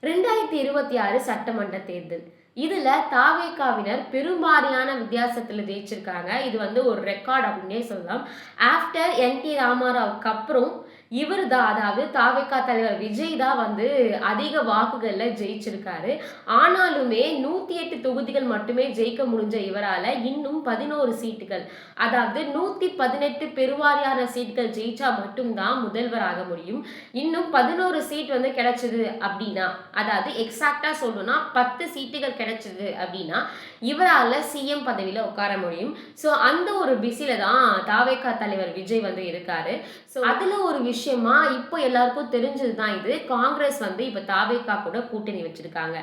2026 சட்டமன்ற தேர்தல். இதுல தாவேகாவினர் பெரும்பாரியான வித்தியாசத்துல ஜெயிச்சிருக்காங்க. இது ஒரு ரெக்கார்ட் அப்படின்னே சொல்லலாம். ஆஃப்டர் என்.டி. ராமாராவுக்கு அப்புறம் இவர் தான், அதாவது தாவேகா தலைவர் விஜய் தான் அதிக வாக்குகள்ல ஜெயிச்சிருக்காரு. ஆனாலுமே 108 தொகுதிகள் மட்டுமே ஜெயிக்க முடிஞ்ச இவரால இன்னும் 11 சீட்டுகள், அதாவது 118 பெருவாரியான சீட்டுகள் ஜெயிச்சா மட்டும்தான் முதல்வராக முடியும். இன்னும் 11 சீட் கிடைச்சது அப்படின்னா, அதாவது எக்ஸாக்டா சொல்லணும்னா 10 சீட்டுகள் கிடைச்சது அப்படின்னா இவரால சிஎம் பதவியில உட்கார முடியும். ஸோ அந்த ஒரு பிஸில தான் தாவேகா தலைவர் விஜய் இருக்காரு. ஸோ அதுல ஒரு விஷயமா இப்போ எல்லாருக்கும் தெரிஞ்சது தான் இது. காங்கிரஸ் இப்போ தாவேகா கூட கூட்டணி வச்சிருக்காங்க.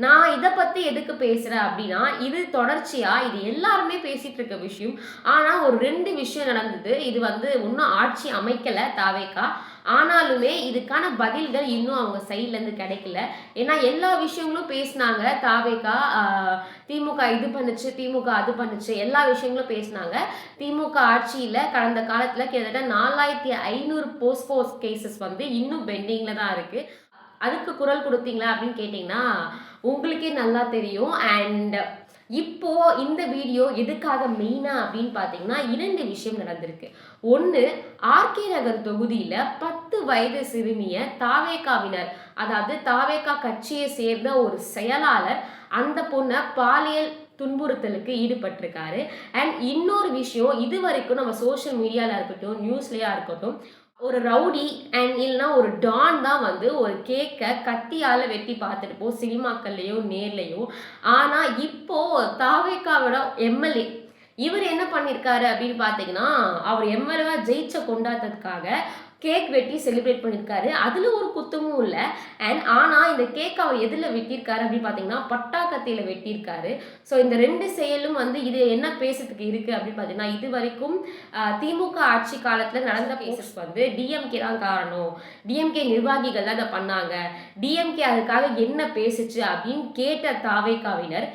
நான் இதை பத்தி எதுக்கு பேசுறேன் அப்படின்னா, இது தொடர்ச்சியா இது எல்லாருமே பேசிட்டு இருக்க விஷயம். ஆனா ஒரு 2 விஷயம் நடந்தது. இது இன்னும் ஆட்சி அமைக்கல தாவேகா. ஆனாலுமே இதுக்கான பதில்கள் இன்னும் அவங்க சைட்ல இருந்து கிடைக்கல. ஏன்னா எல்லா விஷயங்களும் பேசினாங்க. தாவேகா திமுக இது பண்ணுச்சு, திமுக அது பண்ணுச்சு, எல்லா விஷயங்களும் பேசினாங்க. திமுக ஆட்சியில கடந்த காலத்துல கிட்டத்தட்ட 4500 போஸ்கோ கேசஸ் இன்னும் பெண்டிங்ல தான் இருக்கு. அதுக்கு குரல் கொடுத்தீங்களா அப்படின்னு கேட்டீங்கன்னா உங்களுக்கே நல்லா தெரியும். அண்ட் இப்போ இந்த வீடியோ எதுக்காக மெயினா அப்படின்னு பார்த்தீங்கன்னா 2 விஷயம் நடந்திருக்கு. ஒன்று, ஆர்கே நகர் தொகுதியில 10 வயது சிறுமிய தாவேகாவினர், அதாவது தாவேகா கட்சியை சேர்ந்த ஒரு செயலாளர் அந்த பொண்ணை பாலியல் துன்புறுத்தலுக்கு ஈடுபட்டிருக்காரு. அண்ட் இன்னொரு விஷயம், இது வரைக்கும் நம்ம சோஷியல் மீடியாவில் இருக்கட்டும், நியூஸ்லயா இருக்கட்டும், ஒரு ரவுடி அண்ட் இல்லைன்னா ஒரு டான் தான் ஒரு கேக்கை கத்தியால் வெட்டி பார்த்துருப்போம் சினிமாக்கள்லையோ நேர்லையோ. ஆனால் இப்போ தாவேகாவோட எம்எல்ஏ இவர் என்ன பண்ணியிருக்காரு அப்படின்னு பார்த்தீங்கன்னா, அவர் எம்எல்ஏவா ஜெயிச்ச கொண்டாட்டத்துக்காக கேக் வெட்டி செலிப்ரேட் பண்ணியிருக்காரு. அதில் ஒரு குத்தமும் இல்லை. ஆனால் இந்த கேக் அவர் எதில் வெட்டியிருக்காரு அப்படின்னு பார்த்தீங்கன்னா பட்டாக்கத்தியில் வெட்டியிருக்காரு. ஸோ இந்த 2 செயலும் இது என்ன பேசுறதுக்கு இருக்குது அப்படின்னு பார்த்தீங்கன்னா, இது வரைக்கும் திமுக ஆட்சி காலத்தில் நடந்த கேசஸ் டிஎம்கே தான் காரணம், டிஎம்கே நிர்வாகிகள் தான் இதை பண்ணாங்க, டிஎம்கே அதுக்காக என்ன பேசுச்சு அப்படின்னு கேட்ட தாவேகாவினர்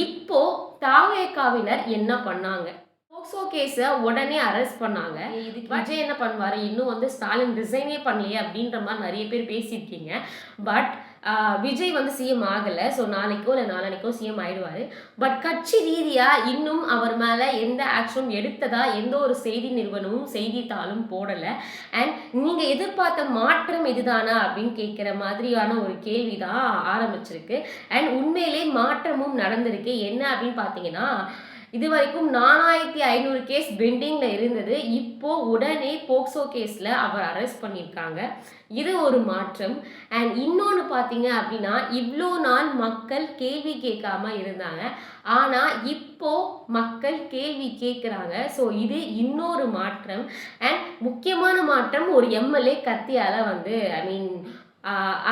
இப்போ தாவேகாவினர் என்ன பண்ணாங்க? போக்சோ கேஸை உடனே அரெஸ்ட் பண்ணாங்க. இதுக்கு விஜய் என்ன பண்ணுவார், இன்னும் ஸ்டாலின் ரிசைனே பண்ணலையே அப்படின்ற மாதிரி நிறைய பேர் பேசியிருக்கீங்க. பட் விஜய் சிஎம் ஆகலை. ஸோ நாளைக்கோ இல்லை நாளானைக்கோ சிஎம் ஆயிடுவார். பட் கட்சி ரீதியாக இன்னும் அவர் மேலே எந்த ஆக்ஷனும் எடுத்ததா எந்த ஒரு செய்தி நிறுவனமும் செய்தித்தாளும் போடலை. அண்ட் நீங்கள் எதிர்பார்த்த மாற்றம் இதுதானா அப்படின்னு கேட்குற மாதிரியான ஒரு கேள்வி தான் ஆரம்பிச்சிருக்கு. அண்ட் உண்மையிலே மாற்றமும் நடந்திருக்கு. என்ன அப்படின்னு பார்த்தீங்கன்னா, இது வரைக்கும் 4500 கேஸ் பெண்டிங்ல இருந்தது. இப்போ உடனே போக்சோ கேஸ்ல அவர் அரெஸ்ட் பண்ணியிருக்காங்க. இது ஒரு மாற்றம். அண்ட் இன்னொன்று பார்த்தீங்க அப்படின்னா, இவ்வளோ நாள் மக்கள் கேள்வி கேட்காம இருந்தாங்க. ஆனால் இப்போ மக்கள் கேள்வி கேட்குறாங்க. ஸோ இது இன்னொரு மாற்றம். அண்ட் முக்கியமான மாற்றம், ஒரு எம்எல்ஏ கத்தியால் ஐ மீன்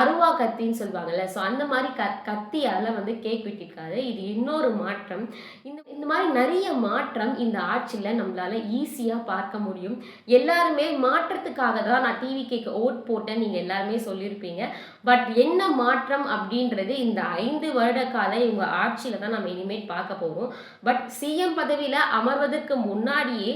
அருவா கத்தின்னு சொல்லுவாங்கல்ல, ஸோ அந்த மாதிரி கத்தியால் கேக் வெட்டியிருக்காரு. இது இன்னொரு மாற்றம். இந்த மாதிரி நிறைய மாற்றம் இந்த ஆட்சியில் நம்மளால் ஈஸியாக பார்க்க முடியும். எல்லாருமே மாற்றத்துக்காக தான் நான் டிவிகேக்கு ஓட் போட்டேன் நீங்கள் எல்லாருமே சொல்லியிருப்பீங்க. பட் என்ன மாற்றம் அப்படின்றது இந்த 5 வருட கால இவங்க ஆட்சியில் தான் நம்ம இனிமேல் பார்க்க போகிறோம். பட் சிஎம் பதவியில் அமர்வதற்கு முன்னாடியே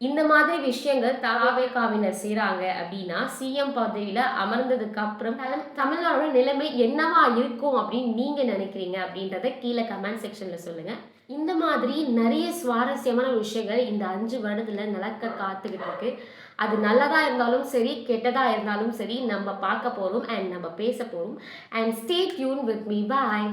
இந்த மாதிரி விஷயங்கள் தாவேகாவினர் செய்கிறாங்க அப்படின்னா, சிஎம் பதவியில் அமர்ந்ததுக்கு அப்புறம் தமிழ்நாடோட நிலைமை என்னவா இருக்கும் அப்படின்னு நீங்கள் நினைக்கிறீங்க அப்படின்றத கீழே கமெண்ட் செக்ஷனில் சொல்லுங்கள். இந்த மாதிரி நிறைய சுவாரஸ்யமான விஷயங்கள் இந்த 5 வருடத்தில் நடக்க காத்துக்கிட்டு இருக்கு. அது நல்லதாக இருந்தாலும் சரி, கெட்டதாக இருந்தாலும் சரி, நம்ம பார்க்க போகிறோம் அண்ட் நம்ம பேச போகிறோம். And stay tune with me. Bye.